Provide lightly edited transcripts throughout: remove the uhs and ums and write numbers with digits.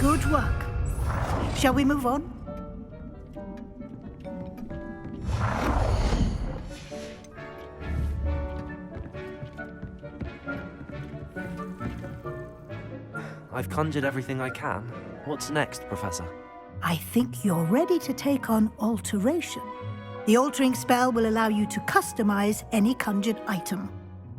Good work. Shall we move on? I've conjured everything I can. What's next, Professor? I think you're ready to take on alteration. The altering spell will allow you to customize any conjured item.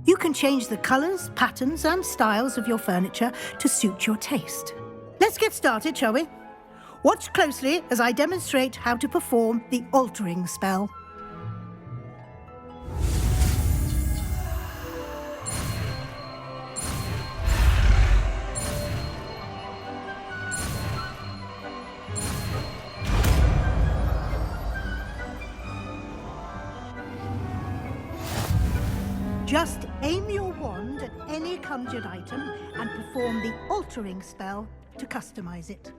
You can change the colors, patterns, and styles of your furniture to suit your taste. Let's get started, shall we? Watch closely as I demonstrate how to perform the altering spell. Just aim your wand at any conjured item and perform the altering spell to customize it.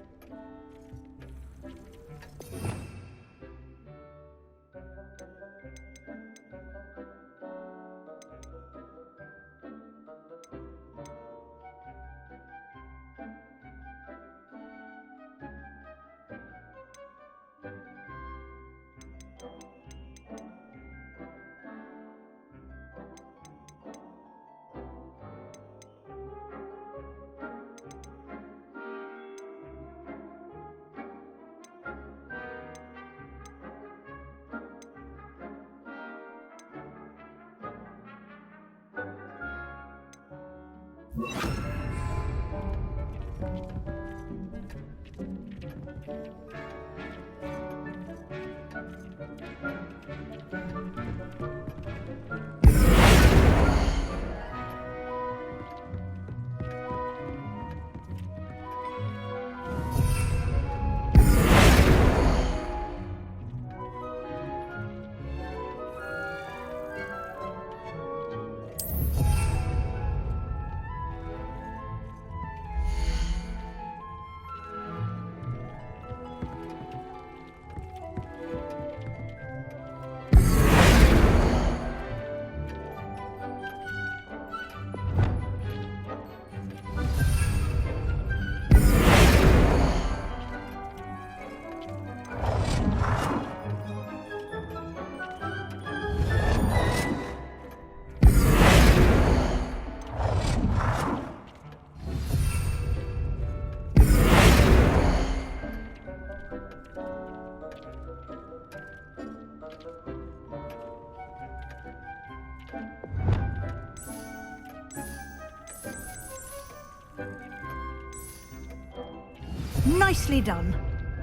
Nicely done.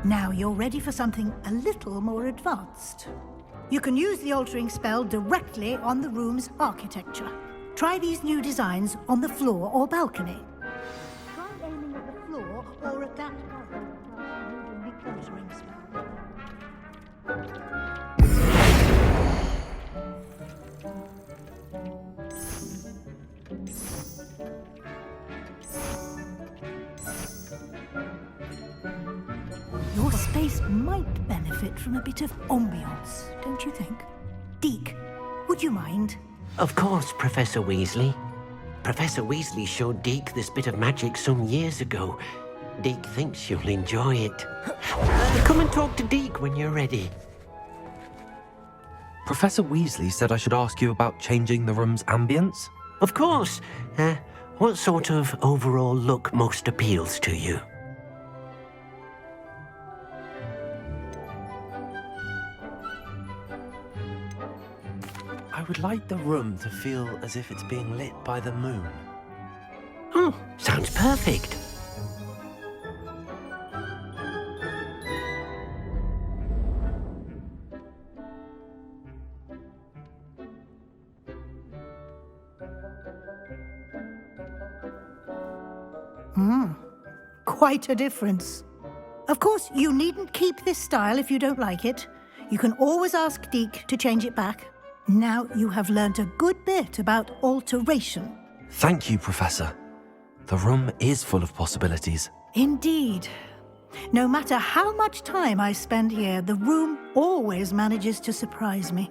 Now you're ready for something a little more advanced. You can use the altering spell directly on the room's architecture. Try these new designs on the floor or balcony. Try aiming at the floor or at that balcony while using the altering spell. Your space might benefit from a bit of ambiance, don't you think? Deke, would you mind? Of course, Professor Weasley. Professor Weasley showed Deke this bit of magic some years ago. Deke thinks you'll enjoy it. Come and talk to Deke when you're ready. Professor Weasley said I should ask you about changing the room's ambience? Of course. What sort of overall look most appeals to you? I would like the room to feel as if it's being lit by the moon. Oh, sounds perfect. Quite a difference. Of course, you needn't keep this style if you don't like it. You can always ask Deke to change it back. Now you have learnt a good bit about alteration. Thank you, Professor. The room is full of possibilities. Indeed. No matter how much time I spend here, the room always manages to surprise me.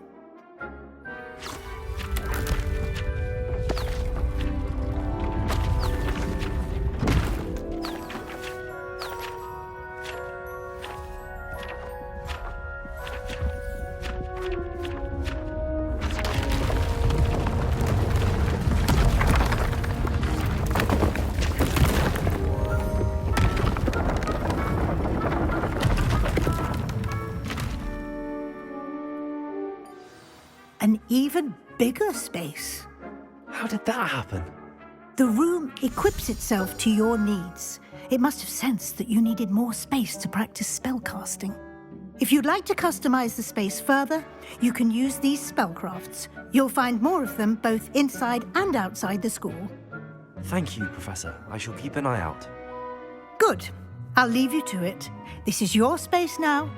even bigger space. How did that happen? The room equips itself to your needs. It must have sensed that you needed more space to practice spellcasting. If you'd like to customize the space further, you can use these spellcrafts. You'll find more of them both inside and outside the school. Thank you, Professor. I shall keep an eye out. Good. I'll leave you to it. This is your space now.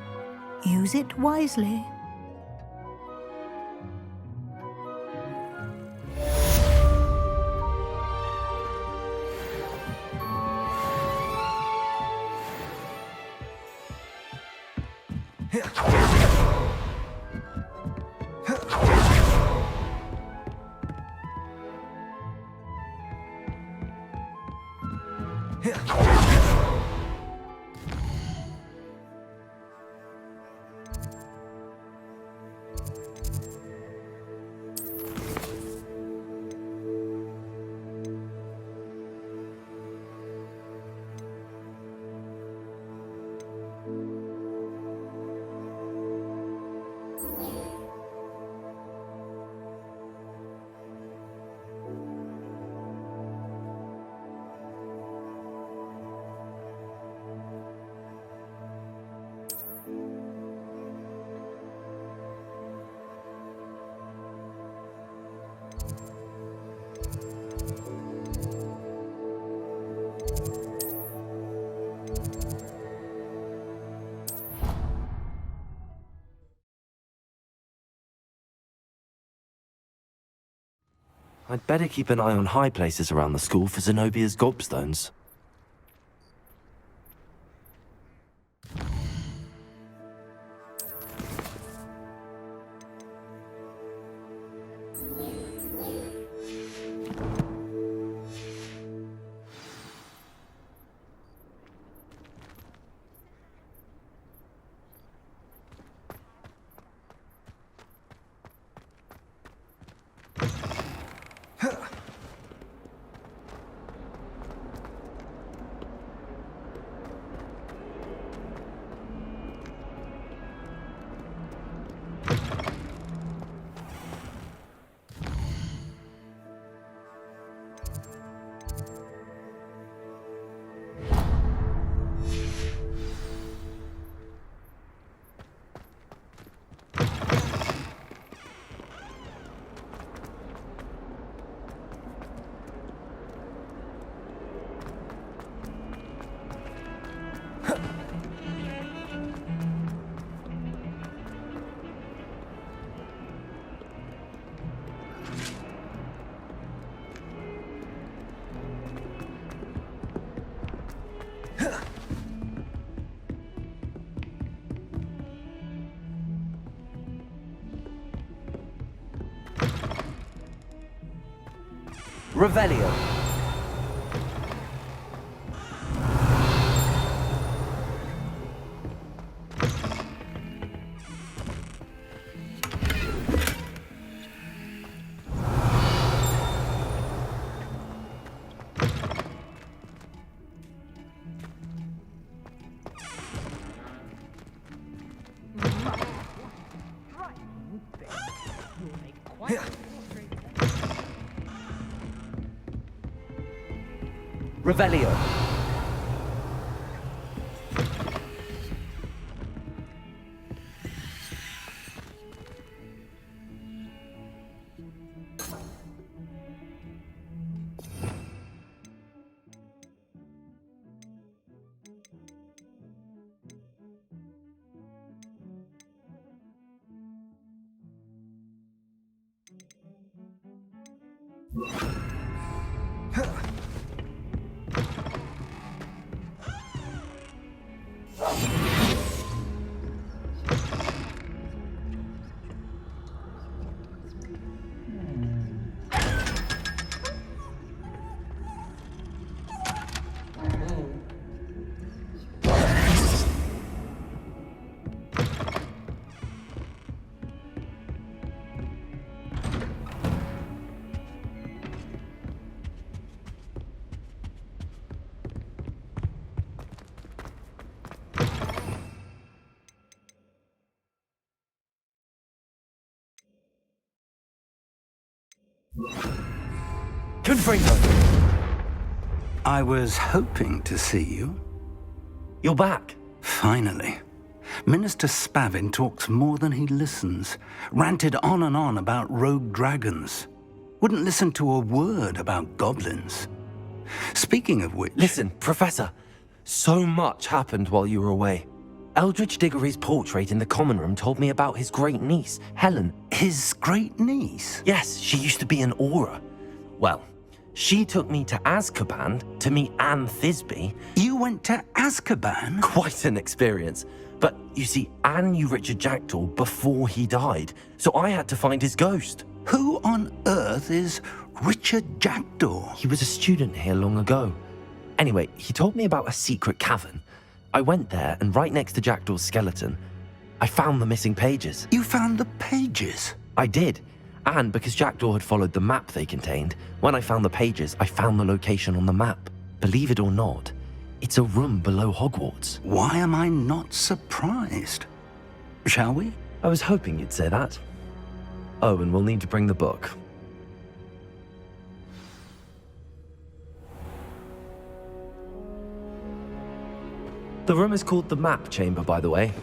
Use it wisely. I'd better keep an eye on high places around the school for Zenobia's gobstones. Revelio. Revelio. Confringo! I was hoping to see you. You're back. Finally. Minister Spavin talks more than he listens. Ranted on and on about rogue dragons. Wouldn't listen to a word about goblins. Speaking of which... Listen, Professor. So much happened while you were away. Eldridge Diggory's portrait in the common room told me about his great niece, Helen. His great niece? Yes, she used to be an Auror. Well, she took me to Azkaban to meet Anne Thisbe. You went to Azkaban? Quite an experience. But you see, Anne knew Richard Jackdaw before he died, so I had to find his ghost. Who on earth is Richard Jackdaw? He was a student here long ago. Anyway, he told me about a secret cavern. I went there, and right next to Jackdaw's skeleton, I found the missing pages. You found the pages? I did. And because Jackdaw had followed the map they contained, when I found the pages, I found the location on the map. Believe it or not, it's a room below Hogwarts. Why am I not surprised? Shall we? I was hoping you'd say that. Oh, and we'll need to bring the book. The room is called the Map Chamber, by the way.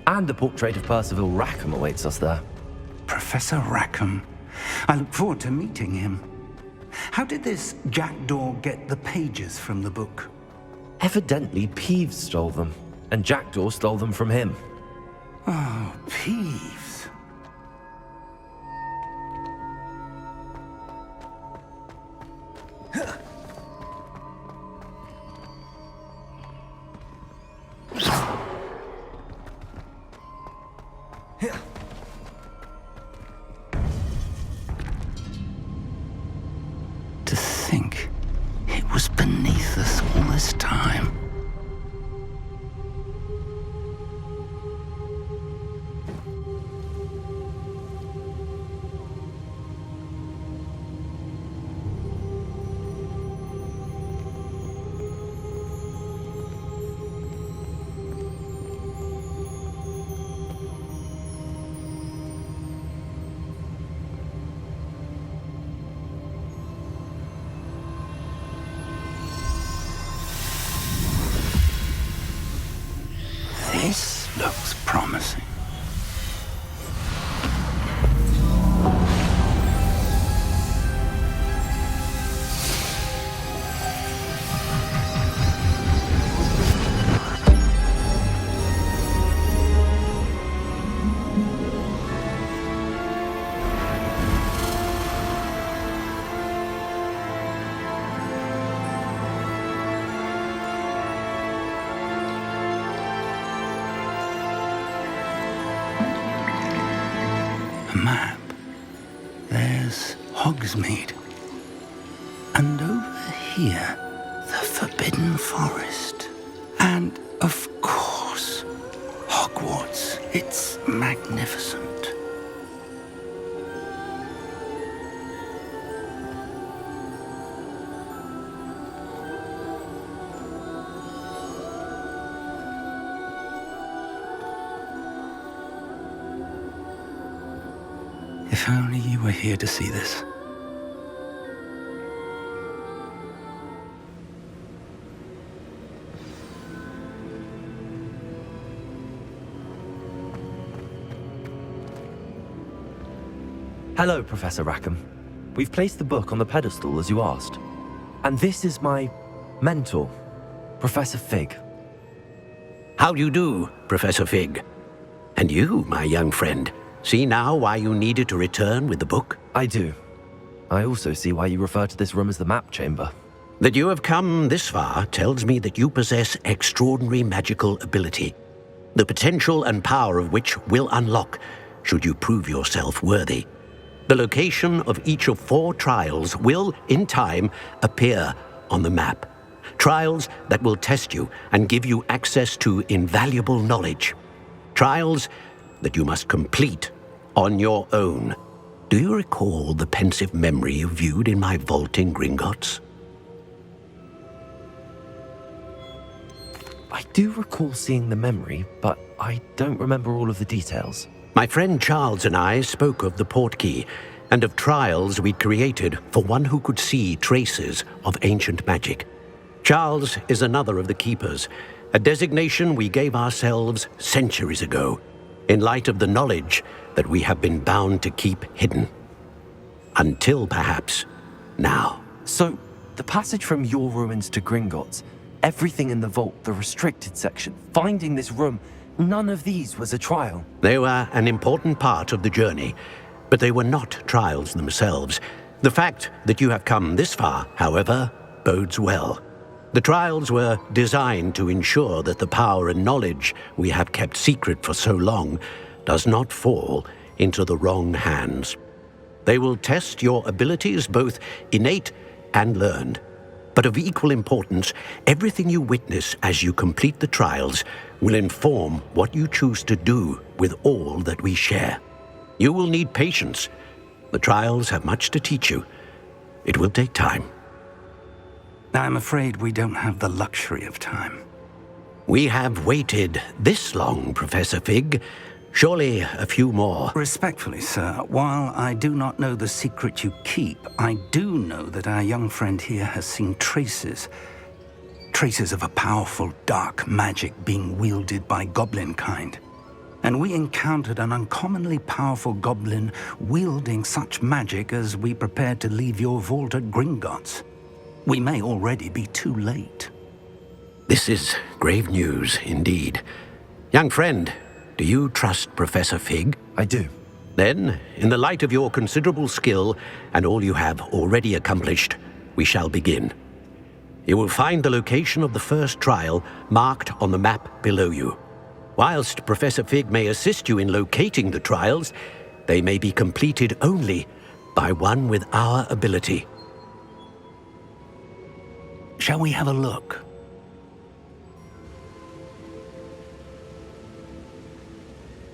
And a portrait of Percival Rackham awaits us there. Professor Rackham. I look forward to meeting him. How did this Jackdaw get the pages from the book? Evidently, Peeves stole them, and Jackdaw stole them from him. Oh, Peeves. To think it was beneath us all this time. This looks promising. Map. There's Hogsmeade. And over here, the Forbidden Forest. And, of course, Hogwarts. It's magnificent. If only you were here to see this. Hello, Professor Rackham. We've placed the book on the pedestal as you asked. And this is my mentor, Professor Fig. How do you do, Professor Fig? And you, my young friend, see now why you needed to return with the book? I do. I also see why you refer to this room as the Map Chamber. That you have come this far tells me that you possess extraordinary magical ability, the potential and power of which will unlock should you prove yourself worthy. The location of each of 4 trials will, in time, appear on the map. Trials that will test you and give you access to invaluable knowledge. Trials that you must complete on your own. Do you recall the pensive memory you viewed in my vault in Gringotts? I do recall seeing the memory, but I don't remember all of the details. My friend Charles and I spoke of the portkey and of trials we'd created for one who could see traces of ancient magic. Charles is another of the keepers, a designation we gave ourselves centuries ago, in light of the knowledge that we have been bound to keep hidden. Until perhaps now. So, the passage from your ruins to Gringotts, everything in the vault, the restricted section, finding this room, none of these was a trial. They were an important part of the journey, but they were not trials themselves. The fact that you have come this far, however, bodes well. The trials were designed to ensure that the power and knowledge we have kept secret for so long does not fall into the wrong hands. They will test your abilities, both innate and learned. But of equal importance, everything you witness as you complete the trials will inform what you choose to do with all that we share. You will need patience. The trials have much to teach you. It will take time. I'm afraid we don't have the luxury of time. We have waited this long, Professor Fig. Surely a few more. Respectfully, sir, while I do not know the secret you keep, I do know that our young friend here has seen traces of a powerful dark magic being wielded by goblin kind. And we encountered an uncommonly powerful goblin wielding such magic as we prepared to leave your vault at Gringotts. We may already be too late. This is grave news indeed. Young friend, do you trust Professor Fig? I do. Then, in the light of your considerable skill and all you have already accomplished, we shall begin. You will find the location of the first trial marked on the map below you. Whilst Professor Fig may assist you in locating the trials, they may be completed only by one with our ability. Shall we have a look?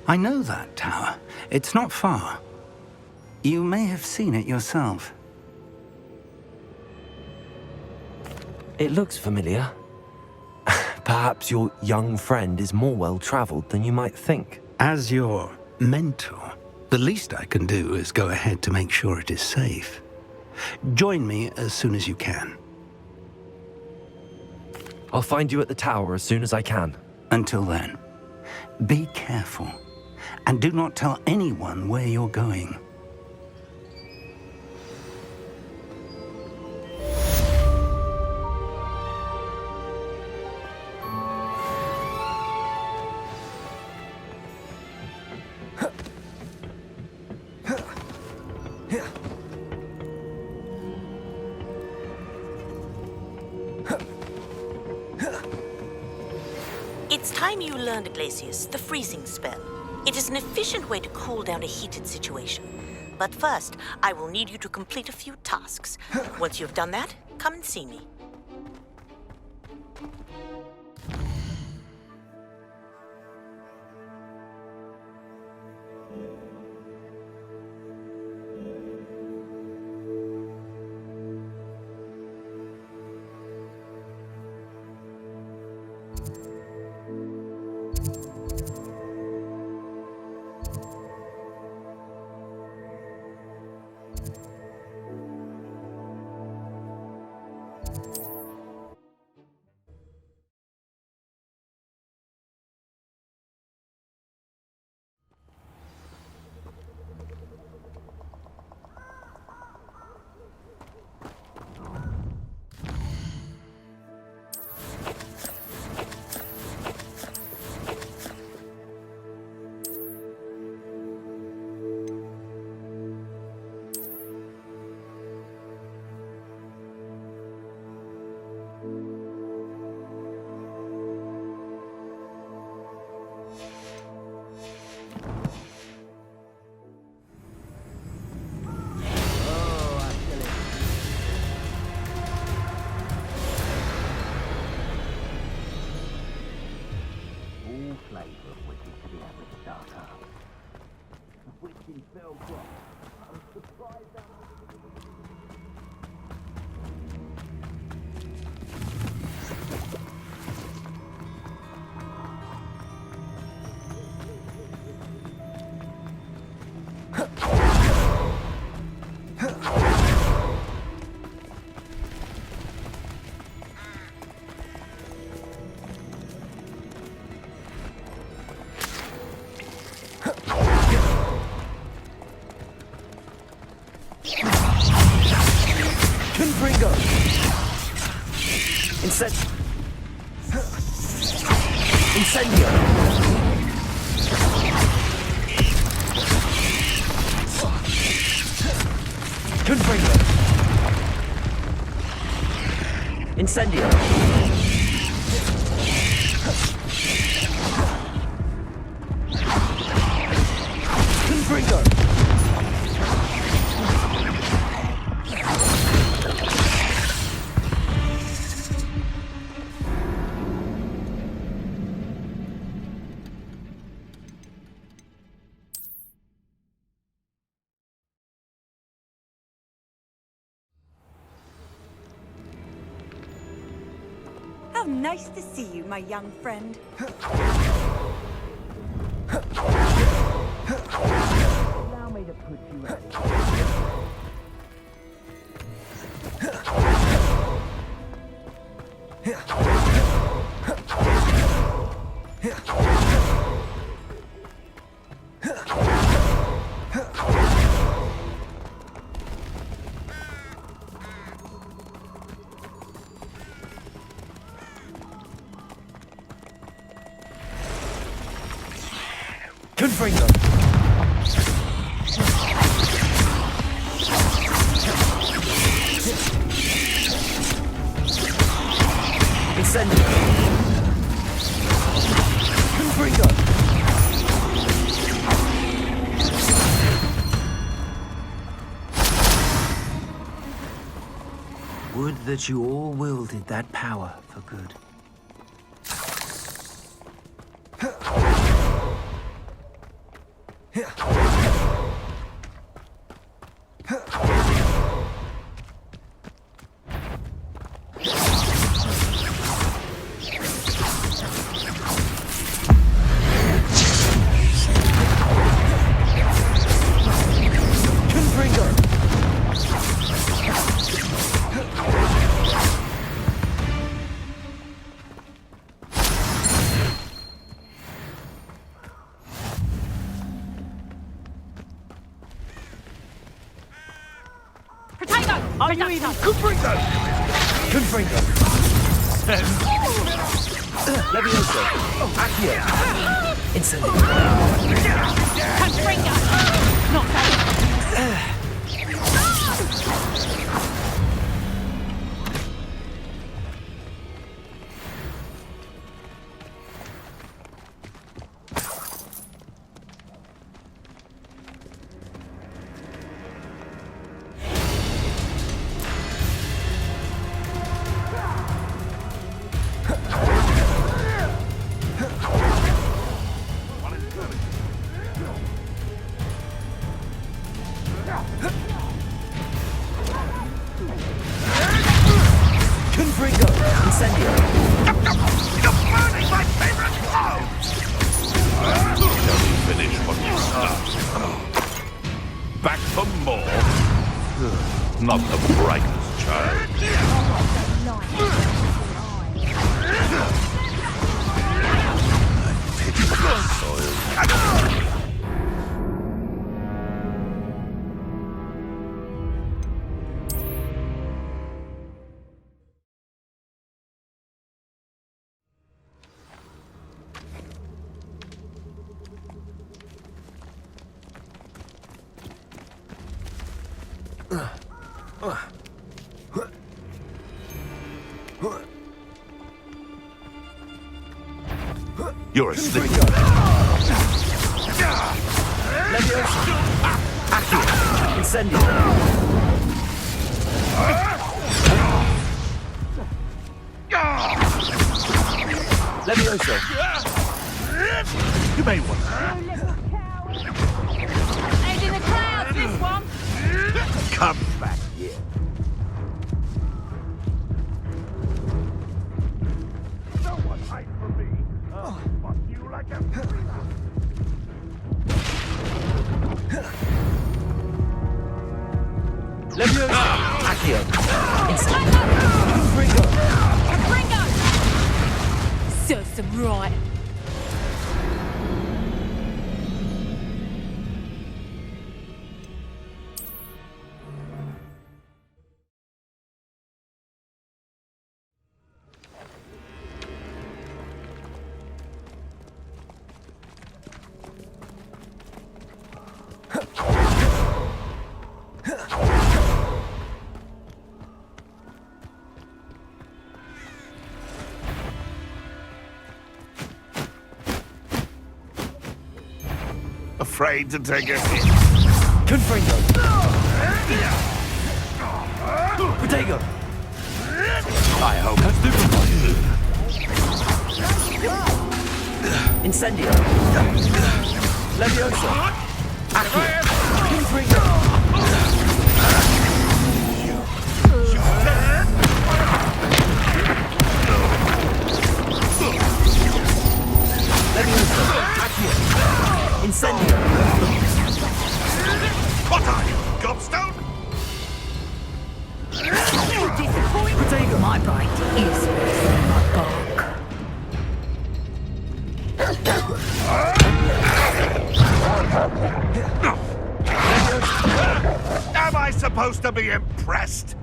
I know that tower. It's not far. You may have seen it yourself. It looks familiar. Perhaps your young friend is more well-traveled than you might think. As your mentor, the least I can do is go ahead to make sure it is safe. Join me as soon as you can. I'll find you at the tower as soon as I can. Until then, be careful, and do not tell anyone where you're going. It's time you learned, Glacius, the freezing spell. It is an efficient way to cool down a heated situation. But first, I will need you to complete a few tasks. Once you've done that, come and see me. Incendio! Confringo! Incendio! Confringo! How nice to see you, my young friend. Allow me to put you out. Confringo! Incendio! Confringo! Would that you all wielded that power for good. Confringo! Levioso! Accio! Incendio! Confringo! Not that. Confringo! Incendio! You're burning my favorite clothes! Shall we finish what you start? Back for more? Not the brightest child. I pity your soil. You're asleep. Levioso! Accio! Incendio! Levioso! You may want to. Head in the clouds, this one. Come back here. No one hide from me. I'll fuck you like a Levioso! Accio! Incendio! Confringo! Confringo! Serves them right. Afraid to take a hit. Confringo. Protego. I hope. Incendio. Leviosa. Accio. Confringo. Leviosa. Accio. Incendio. What are you, gobstone? Protego. My bite is my bark. Am I supposed to be impressed?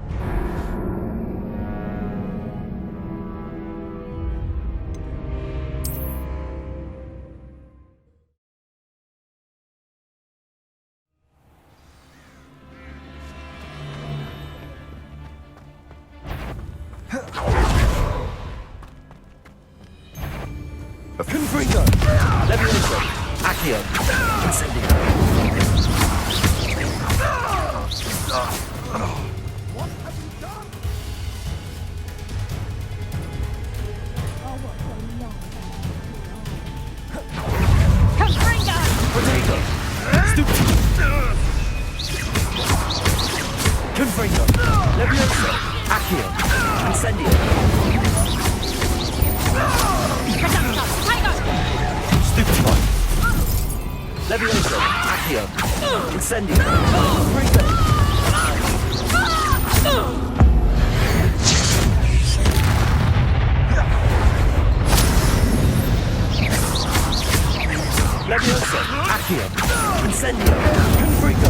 Confringo. Leviosa. Accio. Incendio. Protego. Stupid. Confringo. Leviosa. Accio. Incendio. Stupid one. Leviosa. Accio. Incendio. Confringo. Leviosa. Accio. Incendio. Confringo.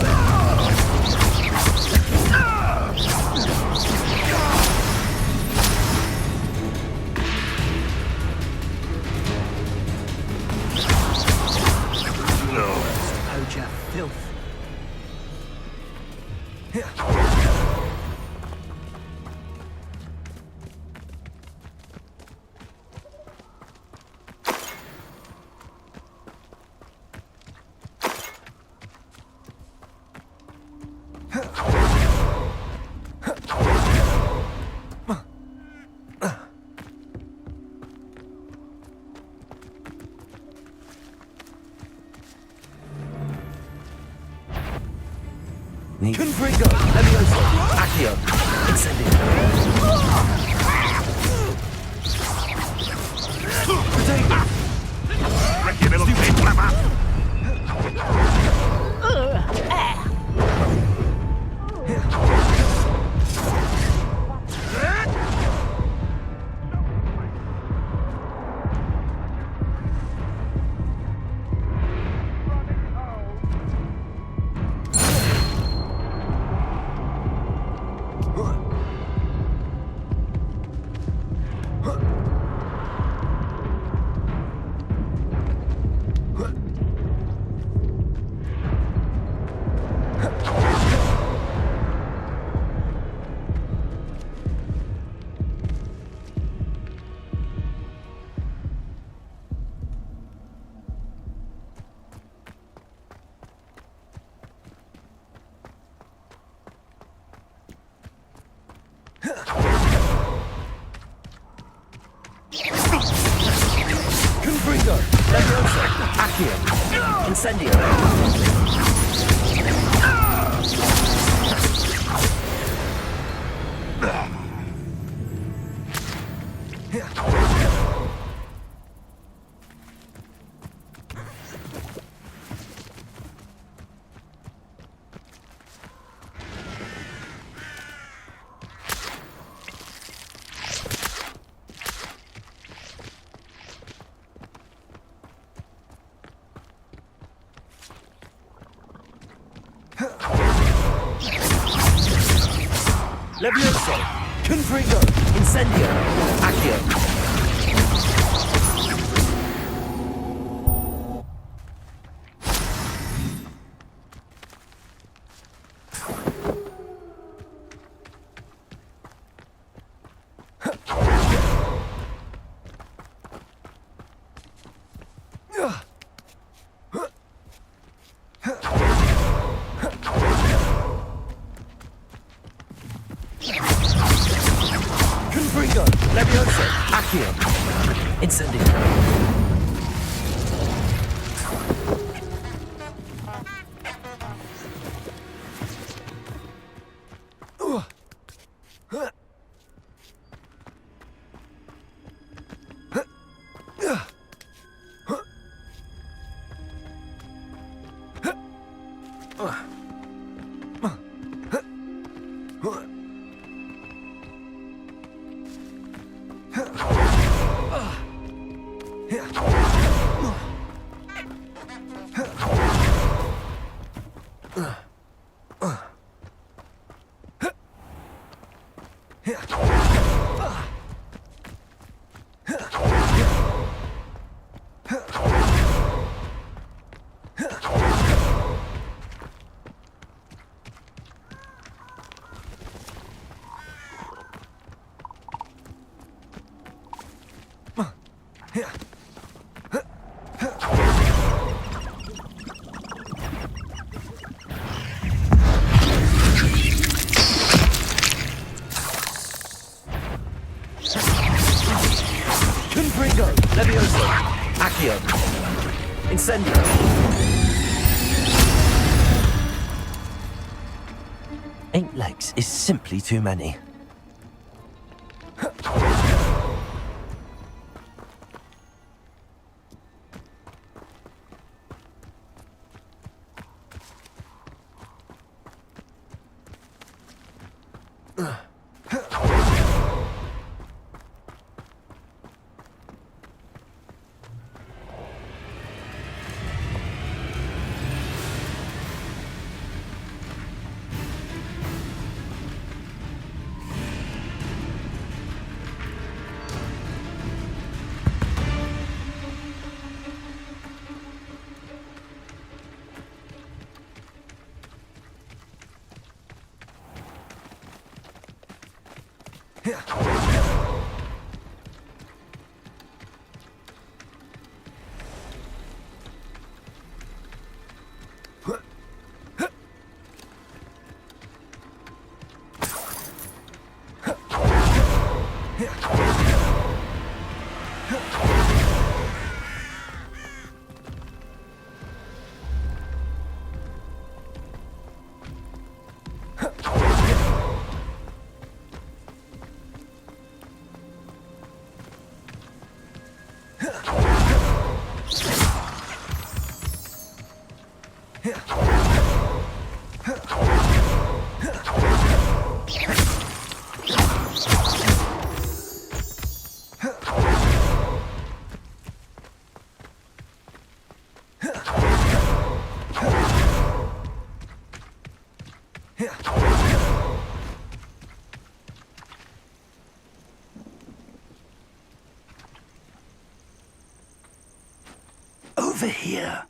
Poacher filth. Confringo. Leviosa. Accio. Incendio. Protego. Wreck your little pig, flapper. Confringo. Leviosa. Accio. Incendio. Leviosa. Confringo. Incendio. Accio. Levioso! Accio! Incendio! Confringo! Levioso! Accio! Incendio! 8 legs is simply too many. Over here.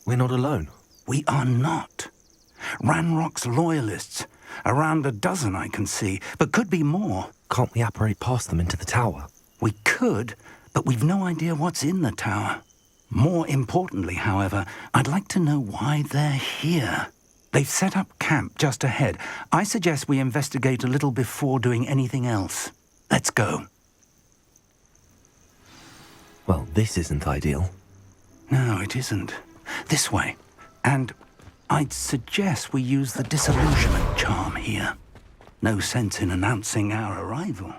We're not alone. We are not. Ranrock's loyalists. Around a dozen I can see, but could be more. Can't we apparate past them into the tower? We could, but we've no idea what's in the tower. More importantly, however, I'd like to know why they're here. They've set up camp just ahead. I suggest we investigate a little before doing anything else. Let's go. Well, this isn't ideal. No, it isn't. This way. And I'd suggest we use the disillusionment charm here. No sense in announcing our arrival.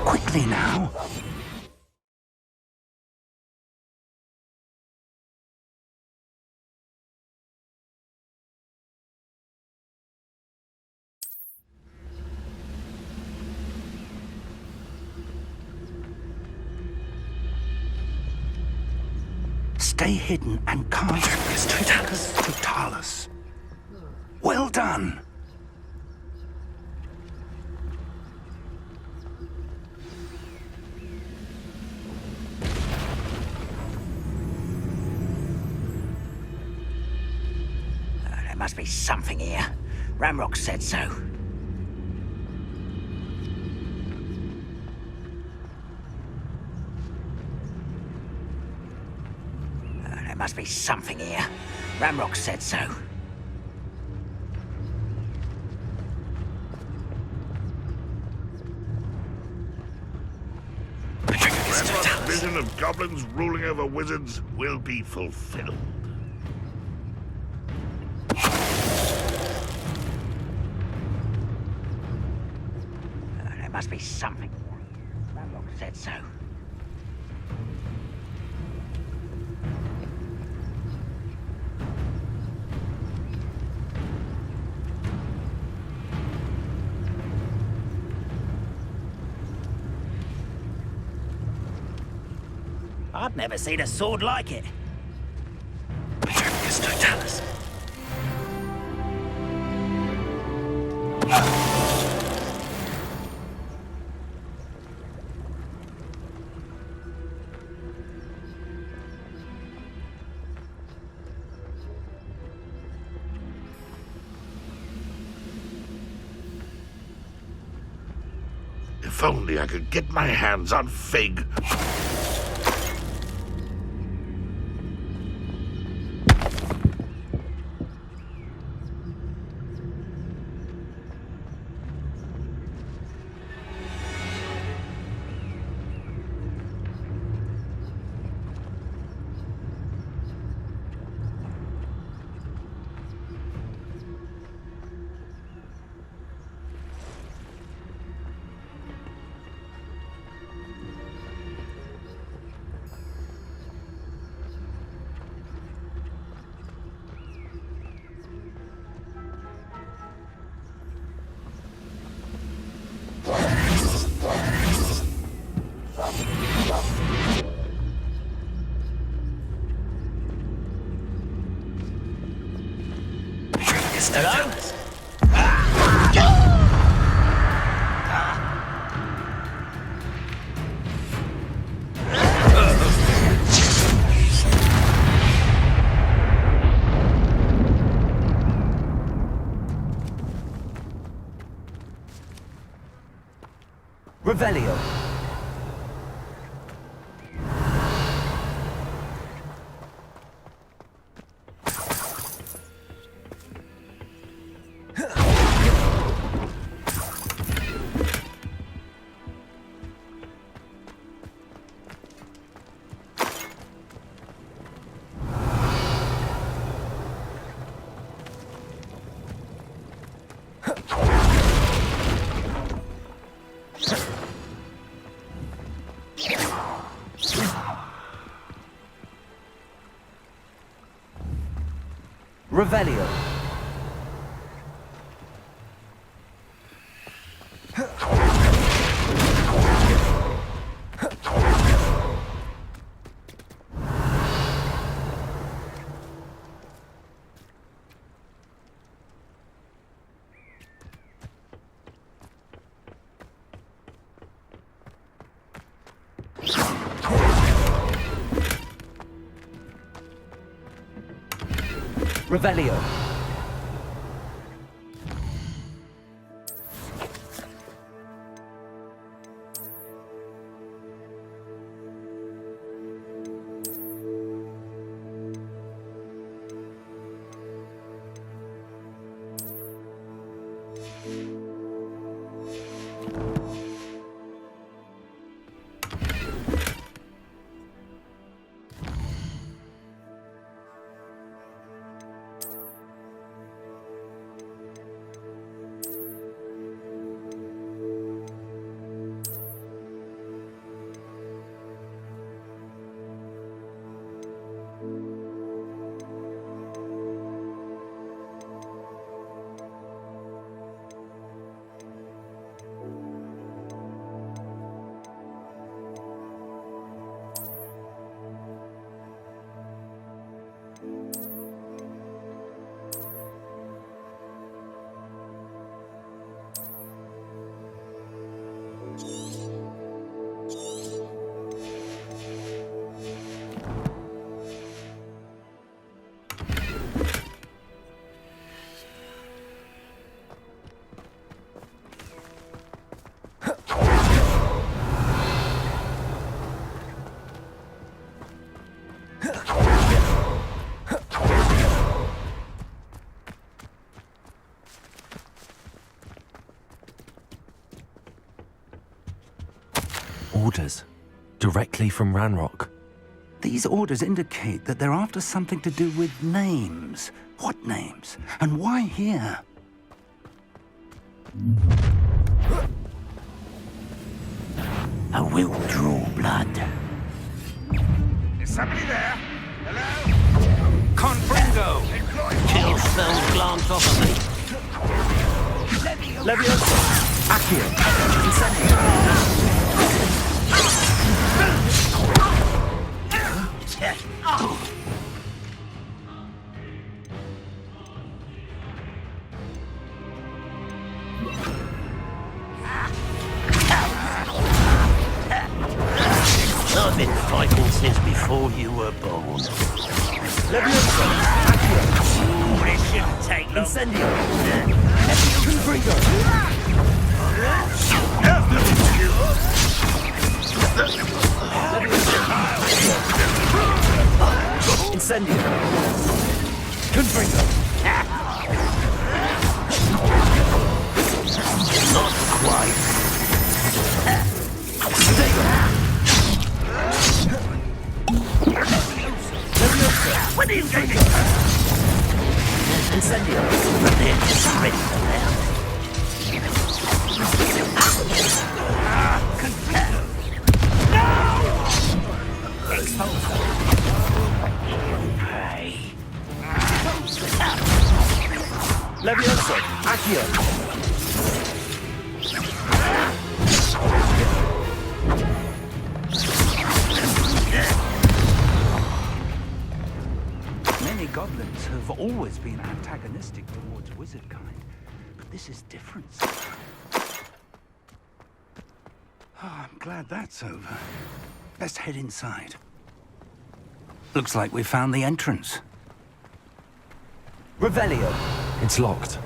Quickly now. Stay hidden and can't... It's Totalis. Totalis. Well done. must be something here. Ramrock said so. There must be something here. Ramrock said so. Ramrock's vision of goblins ruling over wizards will be fulfilled. There must be something here. Ramrock said so. I've never seen a sword like it. If only I could get my hands on Fig. Revelio. Revelio. Revelio. Orders. Directly from Ranrock. These orders indicate that they're after something to do with names. What names? And why here? I will draw blood. Is somebody there? Hello? Confringo! Chill spells glance off of me. Leviosa! Accio! Incendio! I've been fighting since before you were born. Leviosa! Accio! This shouldn't take long. Incendio! Confringo! Incendio! Confringo! Not quite. When are you going to... Incendio! They're just ready for that. Leviosa! Accio! Many goblins have always been antagonistic towards wizard kind, but this is different. I'm glad that's over. Let's head inside. Looks like we found the entrance. Revelio! It's locked.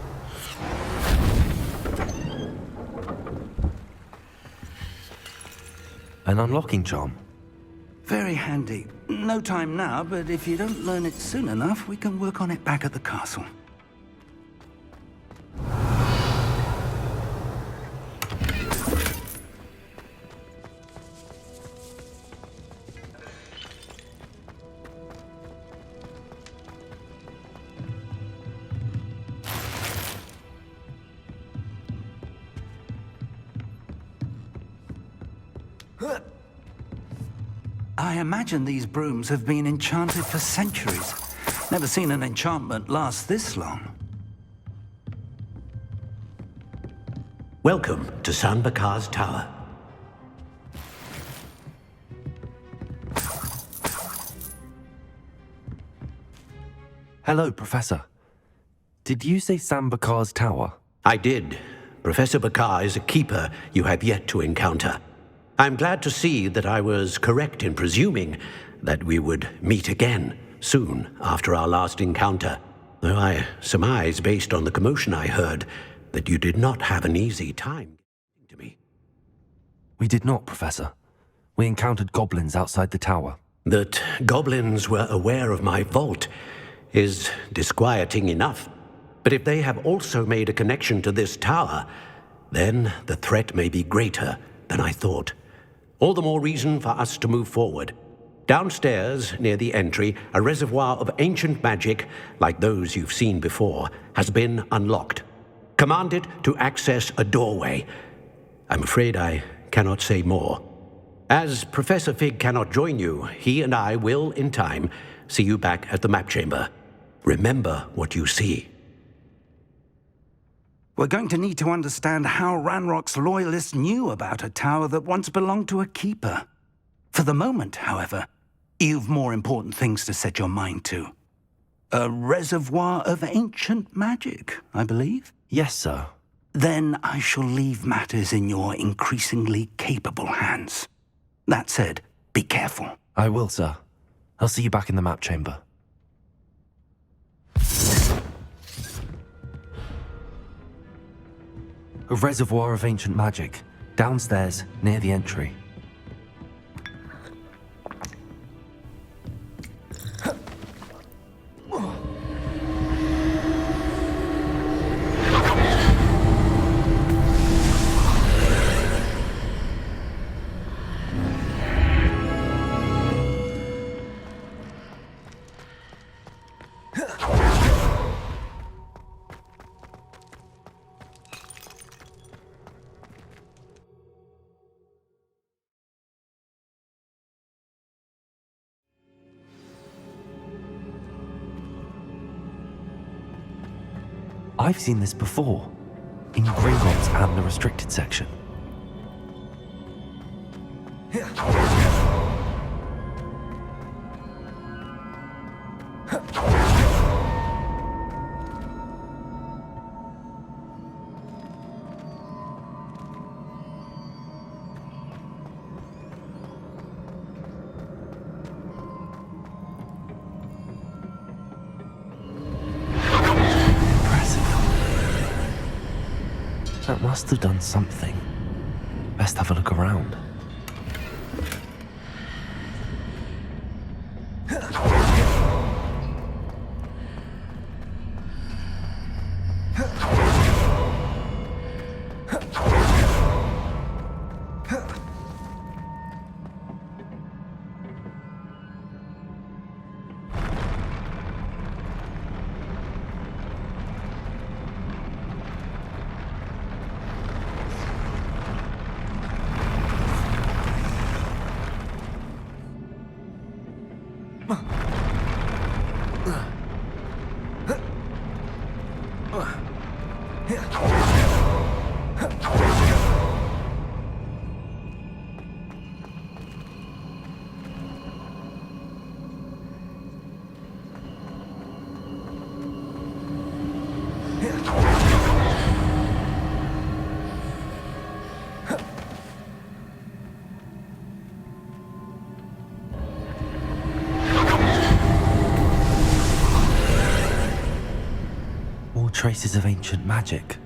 An unlocking charm. Very handy. No time now, but if you don't learn it soon enough, we can work on it back at the castle. I imagine these brooms have been enchanted for centuries. Never seen an enchantment last this long. Welcome to San Bakar's Tower. Hello, Professor. Did you say Sam Bakar's tower? I did. Professor Bakar is a keeper you have yet to encounter. I'm glad to see that I was correct in presuming that we would meet again soon after our last encounter, though I surmise, based on the commotion I heard, that you did not have an easy time getting to me. We did not, Professor. We encountered goblins outside the tower. That goblins were aware of my vault is disquieting enough. But if they have also made a connection to this tower, then the threat may be greater than I thought. All the more reason for us to move forward. Downstairs, near the entry, a reservoir of ancient magic, like those you've seen before, has been unlocked. Commanded to access a doorway. I'm afraid I cannot say more. As Professor Fig cannot join you, he and I will, in time, see you back at the map chamber. Remember what you see. We're going to need to understand how Ranrock's loyalists knew about a tower that once belonged to a keeper. For the moment, however, you've more important things to set your mind to. A reservoir of ancient magic, I believe? Yes, sir. Then I shall leave matters in your increasingly capable hands. That said, be careful. I will, sir. I'll see you back in the map chamber. A reservoir of ancient magic, downstairs, near the entry. I've seen this before, in Gringotts and the restricted section. That must have done something. Best have a look around. More traces of ancient magic.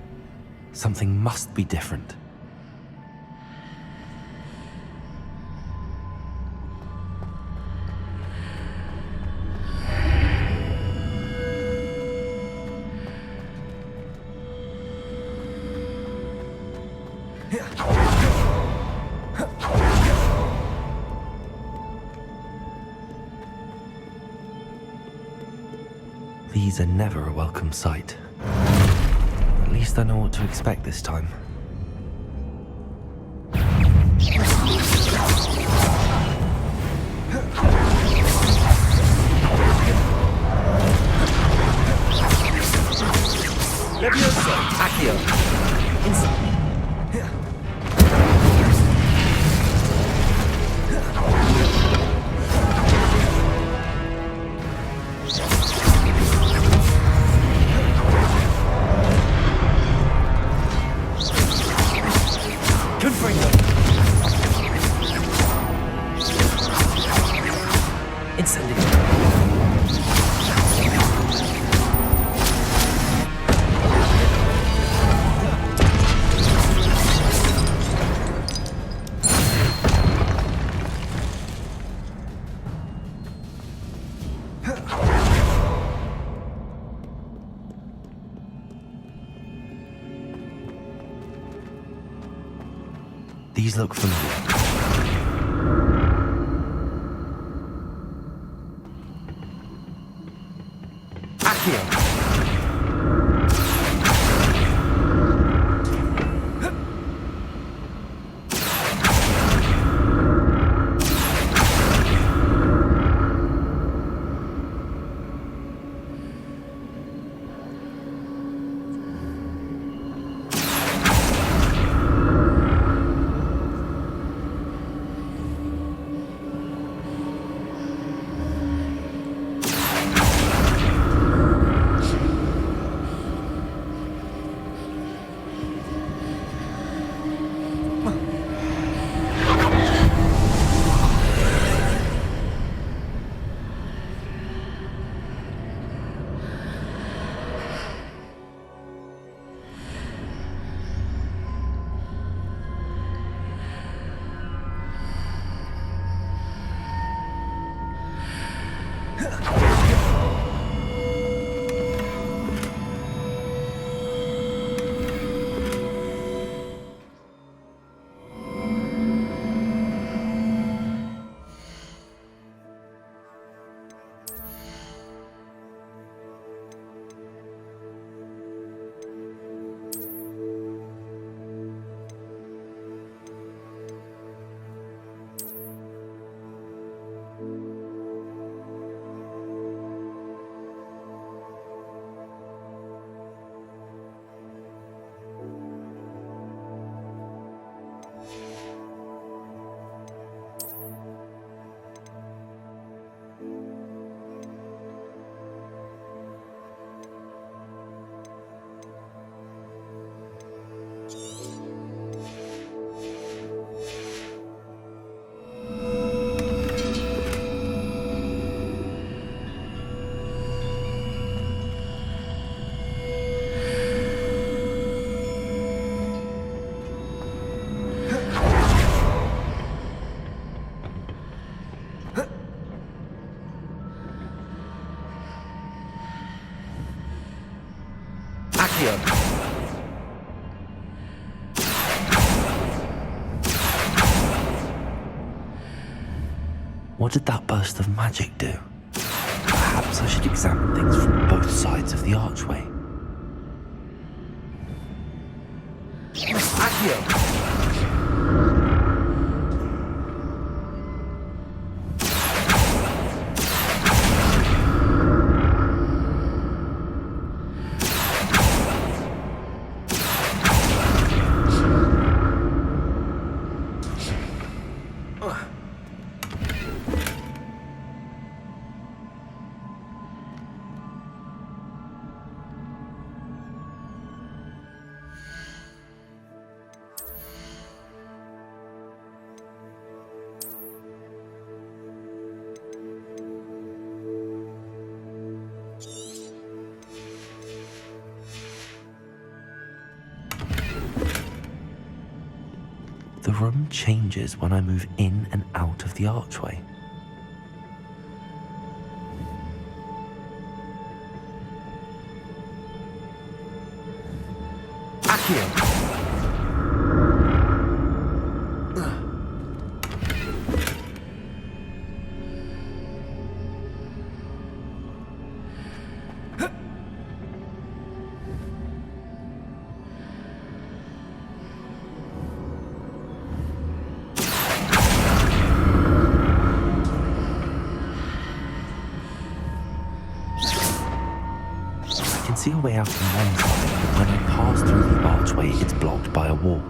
Something must be different. These are never a welcome sight. At least I know what to expect this time. Leviosa! Accio! These look familiar. Accio! What did that burst of magic do? Perhaps I should examine things from both sides of the archway. Accio. The room changes when I move in and out of the archway. Accio. I can see a way out on one side, but when I pass through the archway, it's blocked by a wall.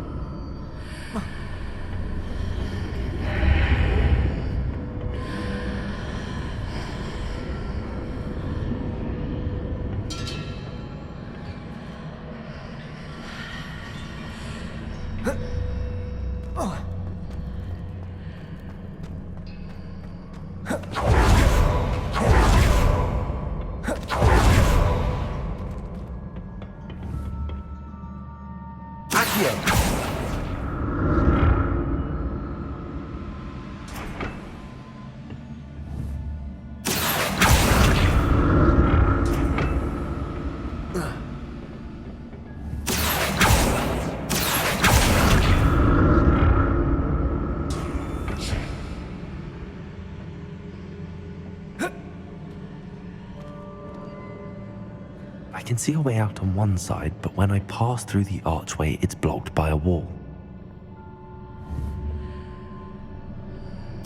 I can see a way out on one side, but when I pass through the archway, it's blocked by a wall.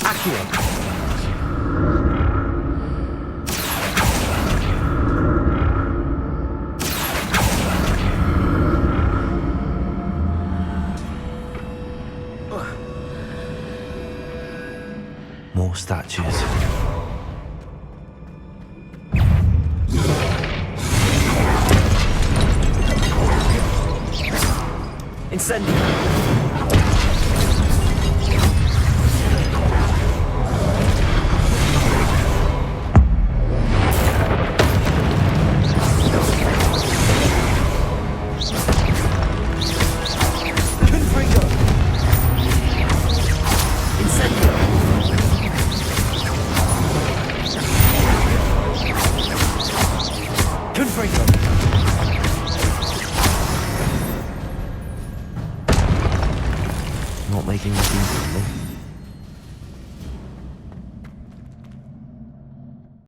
Accio. More statues. Incendio. Confringo. Incendio. Confringo. Not making this easy on me.